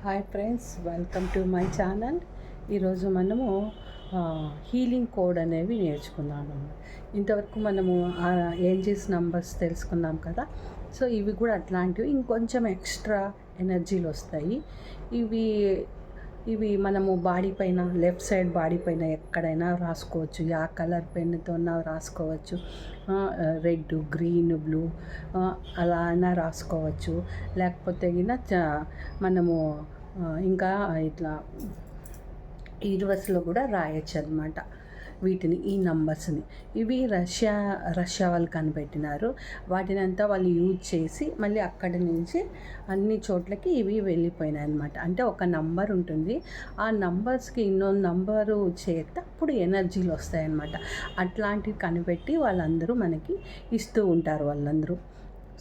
Hi friends, welcome to my channel. ఈరోజు మనము healing code అనేవి నేర్చుకున్నాము. ఇంతవరకు మనము ఏంజిల్స్ నంబర్స్ తెలుసుకున్నాం కదా. సో ఇవి కూడా అట్లాంటివి, ఇంకొంచెం ఎక్స్ట్రా ఎనర్జీలు వస్తాయి. ఇవి ఇవి మనము బాడీ పైన, లెఫ్ట్ సైడ్ బాడీ పైన ఎక్కడైనా రాసుకోవచ్చు. యా కలర్ పెన్నుతో రాసుకోవచ్చు. రెడ్, గ్రీన్, బ్లూ అలా అయినా రాసుకోవచ్చు. లేకపోతే మనము ఇంకా ఇట్లా యూనివర్స్లో కూడా రాయొచ్చు అనమాట. వీటిని, ఈ నంబర్స్ని, ఇవి రష్యా వాళ్ళు కనిపెట్టినారు. వాటిని అంతా వాళ్ళు యూజ్ చేసి మళ్ళీ అక్కడి నుంచి అన్ని చోట్లకి ఇవి వెళ్ళిపోయినాయి అనమాట. అంటే ఒక నంబర్ ఉంటుంది, ఆ నంబర్స్కి ఇంకో నంబరు చేస్తే అప్పుడు ఎనర్జీలు వస్తాయన్నమాట. అట్లాంటివి కనిపెట్టి వాళ్ళందరూ మనకి ఇస్తూ ఉంటారు వాళ్ళందరూ.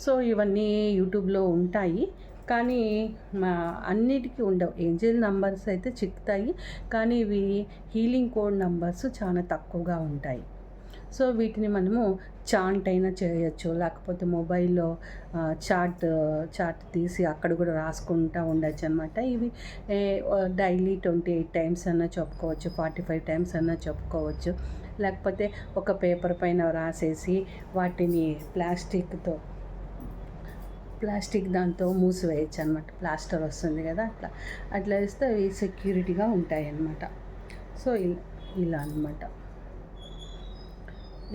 సో ఇవన్నీ యూట్యూబ్లో ఉంటాయి, కానీ అన్నిటికీ ఉండవు. ఏంజల్ నంబర్స్ అయితే చిక్కుతాయి, కానీ ఇవి హీలింగ్ కోడ్ నంబర్స్ చాలా తక్కువగా ఉంటాయి. సో వీటిని మనము చాంట్ అయినా చేయొచ్చు, లేకపోతే మొబైల్లో చార్ట్ తీసి అక్కడ కూడా రాసుకుంటూ ఉండొచ్చు అనమాట. ఇవి డైలీ 28 టైమ్స్ అన్నా చెప్పుకోవచ్చు, 45 టైమ్స్ అన్నా చెప్పుకోవచ్చు. లేకపోతే ఒక పేపర్ పైన రాసేసి వాటిని ప్లాస్టిక్ దాంతో మూసివేయచ్చు అనమాట. ప్లాస్టర్ వస్తుంది కదా, అట్లా వేస్తే అవి సెక్యూరిటీగా ఉంటాయి అన్నమాట. సో ఇలా అనమాట.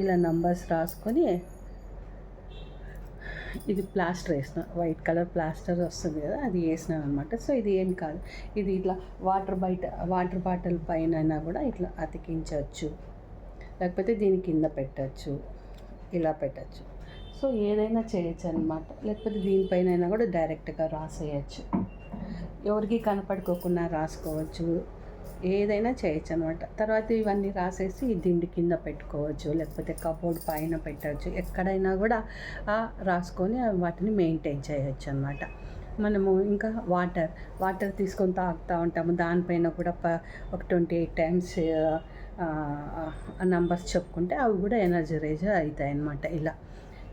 ఇలా నంబర్స్ రాసుకొని ఇది ప్లాస్టర్ వేసిన, వైట్ కలర్ ప్లాస్టర్ వస్తుంది కదా, అది వేసినాను అనమాట. సో ఇది ఏం కాదు, ఇది ఇట్లా వాటర్ బాటిల్ పైన కూడా ఇట్లా అతికించవచ్చు, లేకపోతే దీని కింద పెట్టచ్చు, ఇలా పెట్టచ్చు. సో ఏదైనా చేయొచ్చు అనమాట. లేకపోతే దీనిపైన అయినా కూడా డైరెక్ట్గా రాసేయచ్చు, ఎవరికి కనపడుకోకుండా రాసుకోవచ్చు, ఏదైనా చేయొచ్చు అనమాట. తర్వాత ఇవన్నీ రాసేసి దిండి కింద పెట్టుకోవచ్చు, లేకపోతే కబోర్డ్ పైన పెట్టవచ్చు. ఎక్కడైనా కూడా రాసుకొని వాటిని మెయింటైన్ చేయొచ్చు అనమాట. మనము ఇంకా వాటర్ తీసుకొని తాగుతూ ఉంటాము, దానిపైన కూడా ఒక 28 టైమ్స్ నంబర్స్ చెప్పుకుంటే అవి కూడా ఎనర్జరైజ్ అవుతాయి అన్నమాట. ఇలా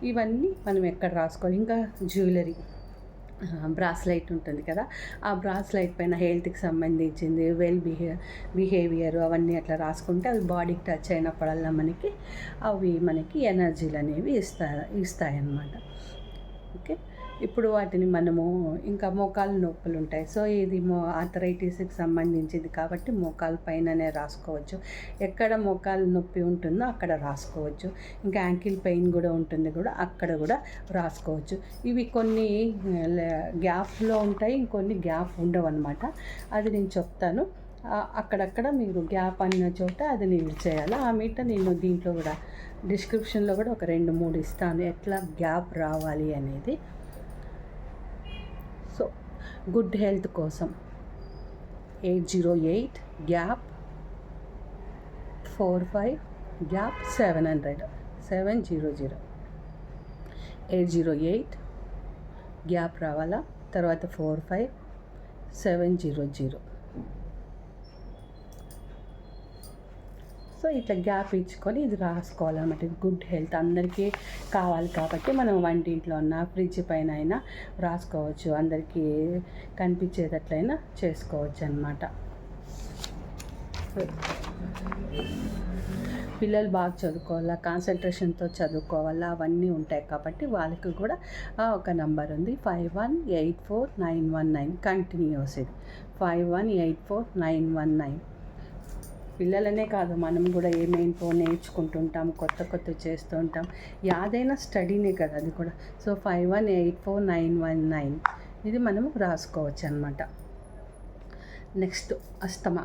ఇవన్నీ మనం ఎక్కడ రాసుకోవాలి. ఇంకా జ్యువెలరీ, బ్రాస్లైట్ ఉంటుంది కదా, ఆ బ్రాస్లైట్ పైన హెల్త్కి సంబంధించింది, బిహేవియర్ అవన్నీ అట్లా రాసుకుంటే అవి బాడీకి టచ్ అయినప్పుడల్లా అవి మనకి ఎనర్జీలు అనేవి ఇస్తాయన్నమాట. ఓకే, ఇప్పుడు వాటిని మనము ఇంకా మోకాలు నొప్పులు ఉంటాయి. సో ఇది ఆర్థరైటిస్కి సంబంధించింది కాబట్టి మోకాలు పైననే రాసుకోవచ్చు. ఎక్కడ మోకాలు నొప్పి ఉంటుందో అక్కడ రాసుకోవచ్చు. ఇంకా యాంకిల్ పెయిన్ కూడా ఉంటుంది కూడా, అక్కడ కూడా రాసుకోవచ్చు. ఇవి కొన్ని గ్యాప్లో ఉంటాయి, ఇంకొన్ని గ్యాప్ ఉండవు అనమాట. అది నేను చెప్తాను. అక్కడక్కడ మీరు గ్యాప్ అన్న చోట అది నేను చేయాలి. ఆ మీట నేను దీంట్లో కూడా డిస్క్రిప్షన్లో కూడా ఒక 2-3 ఇస్తాను, ఎట్లా గ్యాప్ రావాలి అనేది. సో గుడ్ హెల్త్ కోసం 808 గ్యాప్ 45 గ్యాప్ 700 808 గ్యాప్ రావాలా, తర్వాత 45 700. సో ఇట్లా గ్యాప్ ఇచ్చుకొని ఇది రాసుకోవాలన్నమాట. గుడ్ హెల్త్ అందరికీ కావాలి కాబట్టి మనం వంటింట్లో ఉన్న ఫ్రిడ్జ్ పైన అయినా రాసుకోవచ్చు, అందరికీ కనిపించేటట్లయినా చేసుకోవచ్చు అన్నమాట. పిల్లలు బాగా చదువుకోవాలా, కాన్సన్ట్రేషన్తో చదువుకోవాలా, అవన్నీ ఉంటాయి కాబట్టి వాళ్ళకి కూడా ఒక నంబర్ ఉంది, 5184919 కంటిన్యూస్. ఇది 5184919. పిల్లలనే కాదు, మనం కూడా ఏమేంటో నేర్చుకుంటుంటాం, కొత్త చేస్తూ ఉంటాం. యాదైనా స్టడీనే కదా అది కూడా. సో 5184919 ఇది మనము రాసుకోవచ్చు అనమాట. Next asthma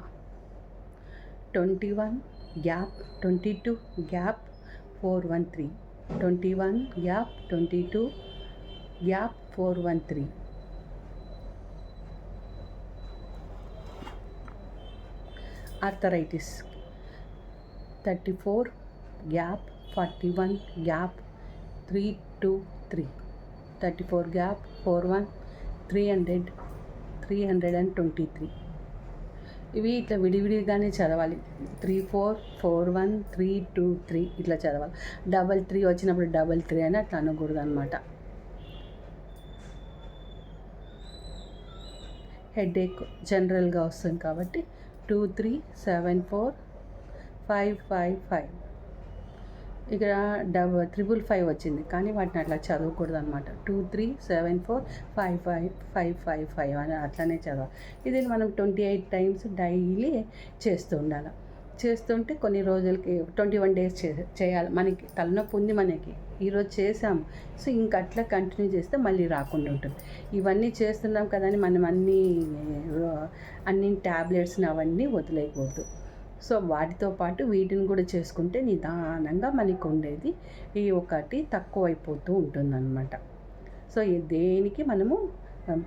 21 gap 22 gap 413 21 gap 22 gap 413. Arthritis 34 gap 41 gap 323 34 gap 41 323. ఇవి ఇట్లా విడివిడిగానే చదవాలి. 3441 323 ఇట్లా చదవాలి. 33 వచ్చినప్పుడు 33 అని అట్లా అనకూడదు అనమాట. హెడేక్ జనరల్గా వస్తుంది కాబట్టి 2374555. ఇక్కడ 555 వచ్చింది, కానీ వాటిని అట్లా చదవకూడదు అనమాట. 2374555 అని అట్లనే చదవాలి. ఇది మనం 28 టైమ్స్ డైలీ చేస్తూ ఉండాలి. చేస్తుంటే కొన్ని రోజులకి 21 డేస్ చేయాలి. మనకి తలనొప్పి ఉంది, మనకి ఈరోజు చేసాము, సో ఇంక అట్లా కంటిన్యూ చేస్తే మళ్ళీ రాకుండా ఉంటుంది. ఇవన్నీ చేస్తున్నాం కదా అని మనం అన్ని ట్యాబ్లెట్స్ని అవన్నీ వదిలేయకూడదు. సో వాటితో పాటు వీటిని కూడా చేసుకుంటే నిదానంగా మనకు ఉండేది ఈ ఒకటి తక్కువైపోతూ ఉంటుందన్నమాట. సో దేనికి మనము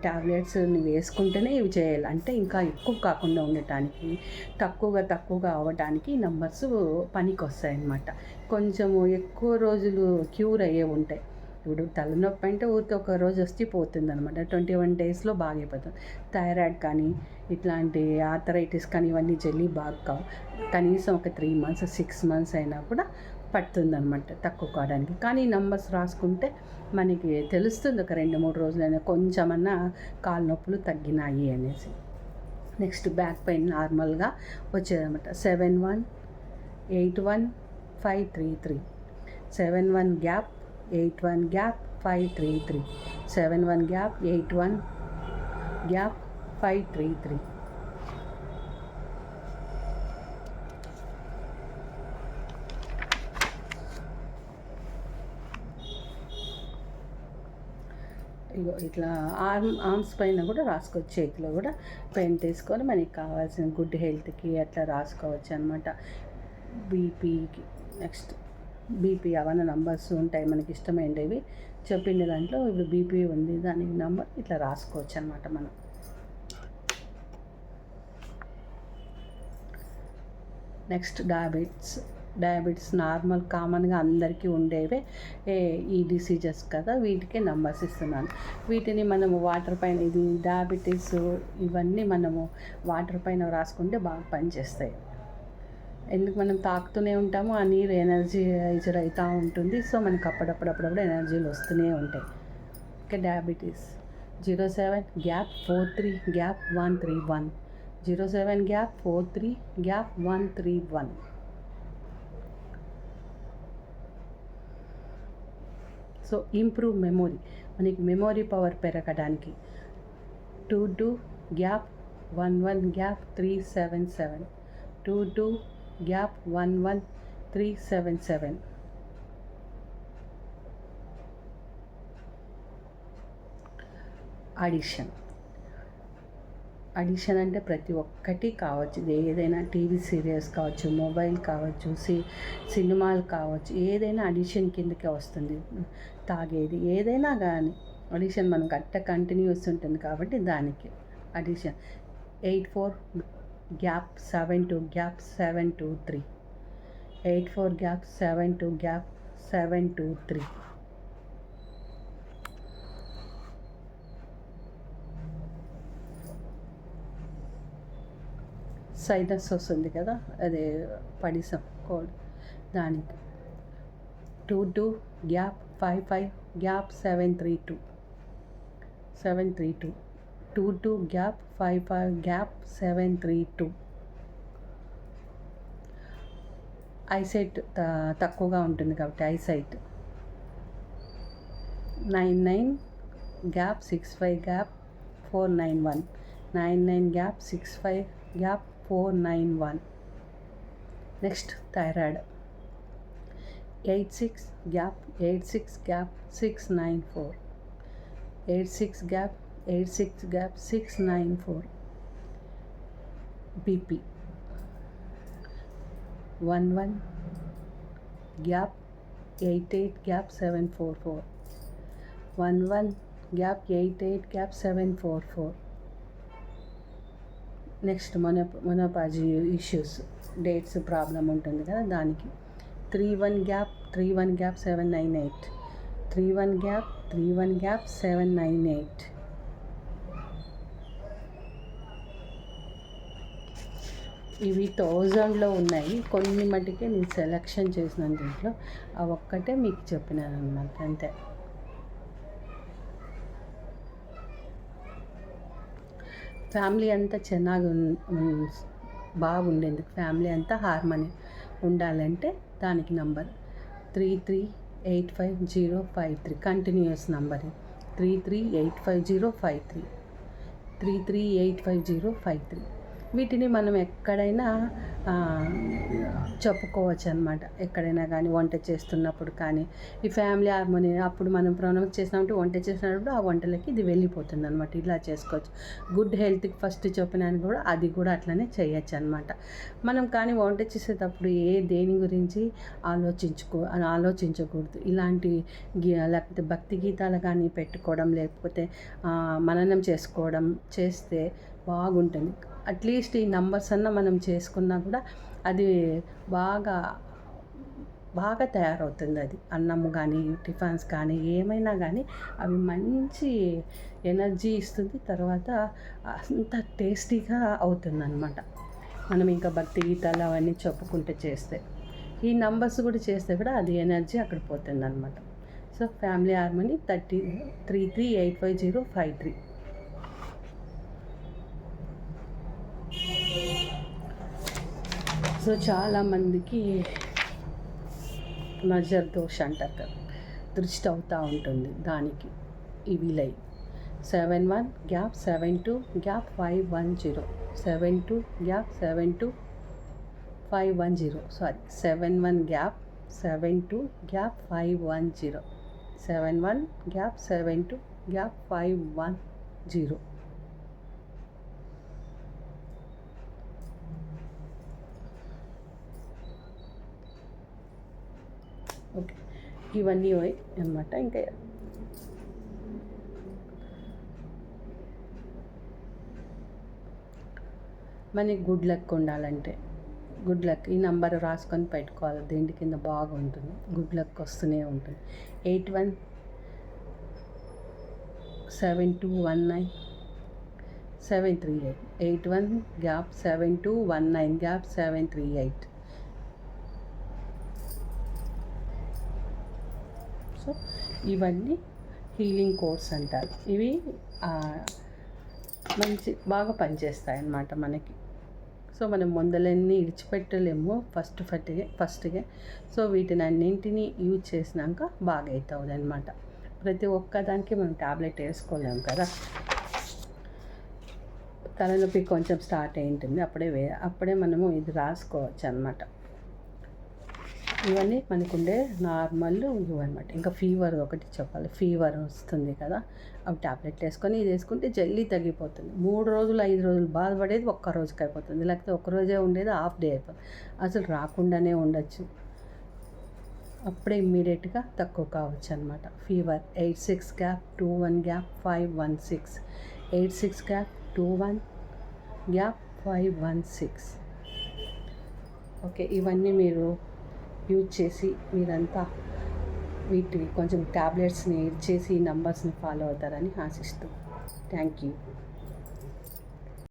ట్యాబ్లెట్స్ని వేసుకుంటేనే ఇవి చేయాలి. అంటే ఇంకా ఎక్కువ కాకుండా ఉండటానికి, తక్కువగా అవ్వటానికి ఈ నంబర్స్ పనికి వస్తాయి అన్నమాట. కొంచెము ఎక్కువ రోజులు క్యూర్ అయ్యే ఉంటాయి. ఇప్పుడు తలనొప్పి అంటే ఊరికే ఒక రోజు వచ్చి పోతుంది అనమాట. 21 డేస్లో బాగైపోతుంది. థైరాయిడ్ కానీ ఇట్లాంటి ఆర్థరైటిస్ కానీ ఇవన్నీ జల్లి బాగా కావు. కనీసం ఒక 3 months 6 months అయినా కూడా పడుతుందన్నమాట తక్కువ కావడానికి. కానీ ఈ నంబర్స్ రాసుకుంటే మనకి తెలుస్తుంది ఒక 2-3 రోజులైనా కొంచెమన్నా కాళ్ళ నొప్పులు తగ్గినాయి అనేసి. నెక్స్ట్ బ్యాక్ పెయిన్ నార్మల్గా వచ్చేదన్నమాట. 7181 533, 71 గ్యాప్ 81 గ్యాప్ 533, 71 గ్యాప్ 81 గ్యాప్ 533. ఇగో ఇట్లా ఆర్మ్స్ పైన కూడా రాసుకోవచ్చు, చేతిలో కూడా పెయింట్ వేసుకొని మనకి కావాల్సిన గుడ్ హెల్త్కి అట్లా రాసుకోవచ్చు అనమాట. బీపీకి నెక్స్ట్ బీపీ అవన్నీ నంబర్స్ ఉంటాయి మనకి ఇష్టమైనవి చెప్పిండే దాంట్లో. ఇప్పుడు బీపీ ఉంది, దానికి నంబర్ ఇట్లా రాసుకోవచ్చు అనమాట మనం. నెక్స్ట్ డయాబెటిస్ నార్మల్ కామన్గా అందరికీ ఉండేవే ఈ డిసీజెస్ కదా, వీటికే నంబర్స్ ఇస్తున్నాను. వీటిని మనము వాటర్ పైన, ఇది డయాబెటీస్ ఇవన్నీ మనము వాటర్ పైన రాసుకుంటే బాగా పనిచేస్తాయి. ఎందుకు మనం తాకుతూనే ఉంటాము, ఆ నీరు ఎనర్జైజర్ అవుతూ ఉంటుంది. సో మనకు అప్పుడప్పుడు ఎనర్జీలు వస్తూనే ఉంటాయి. Okay, diabetes 07 gap 43 gap 131, 07 gap 43 gap 131. So improve memory, మనకి మెమొరీ పవర్ పెరగడానికి 22 గ్యాప్ 11 గ్యాప్ 377, 22 గ్యాప్ 11377. అడిషన్ అంటే ప్రతి ఒక్కటి కావచ్చు, ఏదైనా టీవీ సీరియల్స్ కావచ్చు, మొబైల్ కావచ్చు, సినిమాలు కావచ్చు, ఏదైనా అడిషన్ కిందకే వస్తుంది. తాగేది ఏదైనా కానీ అడిషన్ మనం కంటిన్యూస్ ఉంటుంది కాబట్టి దానికి addition. 84 gap 72 gap 723, 84 gap 72 gap 723. Sinus వస్తుంది కదా, అదే పడిసం కోడ్, దానికి 22 gap 55 gap 732, 22 gap 55 gap 732. Eyesight తక్కువగా ఉంటుంది కాబట్టి eyesight 99 gap 65 gap 491, 99 gap 65 gap 491. Next thyroid 86 gap 694, 86 gap 694. BP 11 gap 88 gap 744, 11 gap 88 gap 744. Next menopause issues, dates problem ఉంటుంది కదా, దానికి 31 గ్యాప్ 798, 31 గ్యాప్ 798. ఇవి 1000లో ఉన్నాయి, కొన్ని మటుకే నేను సెలెక్షన్ చేసిన దీంట్లో ఆ ఒక్కటే మీకు చెప్పినాను అన్నమాట, అంతే. ఫ్యామిలీ అంతా ಚೆನ್ನಾಗಿ బాగుండేందుకు, ఫ్యామిలీ అంతా హార్మనీ ఉండాలంటే దానికి నంబర్ 33855053 కంటిన్యూస్ నంబర్. 33855053 33855053 వీటిని మనం ఎక్కడైనా చెప్పుకోవచ్చు అనమాట. ఎక్కడైనా కానీ వంట చేస్తున్నప్పుడు కానీ ఈ ఫ్యామిలీ హార్మోని అప్పుడు మనం ప్రొనౌన్స్ చేసినప్పుడు వంట చేసినప్పుడు ఆ వంటలకి ఇది వెళ్ళిపోతుంది అనమాట. ఇలా చేసుకోవచ్చు. గుడ్ హెల్త్కి ఫస్ట్ చెప్పినాను కూడా అది కూడా అట్లనే చేయొచ్చు అనమాట. మనం కానీ వంట చేసేటప్పుడు దేని గురించి ఆలోచించకూడదు. ఇలాంటి లేకపోతే భక్తి గీతాలు కానీ పెట్టుకోవడం, లేకపోతే మననం చేసుకోవడం చేస్తే బాగుంటుంది. అట్లీస్ట్ ఈ నంబర్స్ అన్న మనం చేసుకున్నా కూడా అది బాగా తయారవుతుంది. అది అన్నము కానీ టిఫిన్స్ కానీ ఏమైనా కానీ అవి మంచి ఎనర్జీ ఇస్తుంది. తర్వాత అంత టేస్టీగా అవుతుంది అన్నమాట. మనం ఇంకా భక్తి గీతాలు అవన్నీ చెప్పుకుంటూ చేస్తే, ఈ నంబర్స్ కూడా చేస్తే కూడా అది ఎనర్జీ అక్కడ పోతుంది అనమాట. So family harmony 33855053. సో చాలామందికి నజర్ దోష అంటారు కదా, దృష్టి అవుతూ ఉంటుంది. దానికి ఇవి live 71 gap 72 gap 510 72 gap 72 510 71 gap 72 gap 510 71 gap 72 gap 510. Okay, ఇవన్నీ అన్నమాట. ఇంకా మనకి గుడ్ లక్ ఉండాలంటే, గుడ్ లక్ ఈ నంబర్ రాసుకొని పెట్టుకోవాలి. దేంటి కింద బాగుంటుంది, గుడ్ లక్ వస్తూనే ఉంటుంది. 817219 738 81 గ్యాప్ 7219 గ్యాప్ 738. సో ఇవన్నీ హీలింగ్ కోర్స్ అంటారు. ఇవి బాగా పనిచేస్తాయి అన్నమాట మనకి. సో మనం మందులన్నీ విడిచిపెట్టలేము ఫస్ట్గా. సో వీటిని అన్నింటినీ యూజ్ చేసినాక బాగా అవుతుంది అనమాట. ప్రతి ఒక్కదానికి మనం ట్యాబ్లెట్ వేసుకోలేము కదా. తలనొప్పి కొంచెం స్టార్ట్ అయి ఉంటుంది, అప్పుడే మనము ఇది రాసుకోవచ్చు అనమాట. ఇవన్నీ మనకుండే నార్మల్ ఇవన్నమాట. ఇంకా ఫీవర్ ఒకటి చెప్పాలి. ఫీవర్ వస్తుంది కదా, అవి ట్యాబ్లెట్లు వేసుకొని ఇది వేసుకుంటే జల్దీ తగ్గిపోతుంది. 3 రోజులు 5 రోజులు బాధపడేది ఒక్క రోజుకి అయిపోతుంది, లేకపోతే ఒక్కరోజే ఉండేది హాఫ్ డే అయిపోతుంది. అసలు రాకుండానే ఉండొచ్చు, అప్పుడే ఇమ్మీడియట్గా తక్కువ కావచ్చు అనమాట. Fever 86 gap 21 gap 516 86 gap 21 gap 516. Okay, ఇవన్నీ మీరు యూజ్ చేసి మీరంతా వీటిని కొంచెం ట్యాబ్లెట్స్ని యూజ్ చేసి ఈ నంబర్స్ని ఫాలో అవుతారని ఆశిస్తూ థ్యాంక్ యూ.